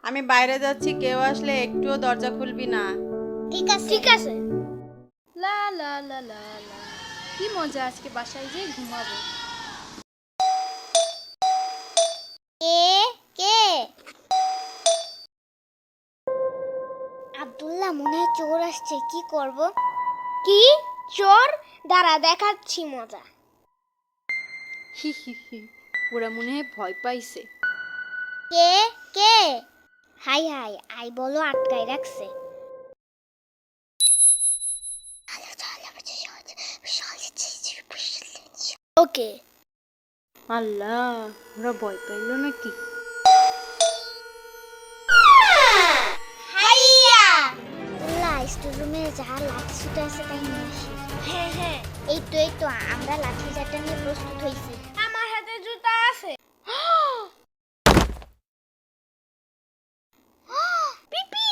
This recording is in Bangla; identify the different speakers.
Speaker 1: আমি বাইরে যাচ্ছি, কেউ আসলে একটুও দরজা খুলবি না।
Speaker 2: ঠিক আছে ঠিক আছে।
Speaker 3: লা লা লা লা লা, কি মজা, আজকে বাসায় যেয়ে ঘুমাবো।
Speaker 2: কে কে? আব্দুল্লাহ, মনে হয় চোর আসছে, কি করব? কি চোর? দাঁড়া দেখাচ্ছি মজা।
Speaker 3: হি হি হি, ওরা মনে হয় ভয় পাইছে।
Speaker 2: কে কে? হাই হাই, আই বলো আটকাই রাখছে। ওকে।
Speaker 3: আল্লাহ, ওরা ভয় পাইলো নাকি?
Speaker 2: হাইয়া! আব্দুল্লাহ, স্টোর রুমে যা লাঠি ছুটে আছে তাই নিয়ে আসি। হ্যাঁ হ্যাঁ, এই তো আমরা লাঠি চাটা নিয়ে প্রস্তুত হইছি। আমার হাতে জুতা আছে। পিপি!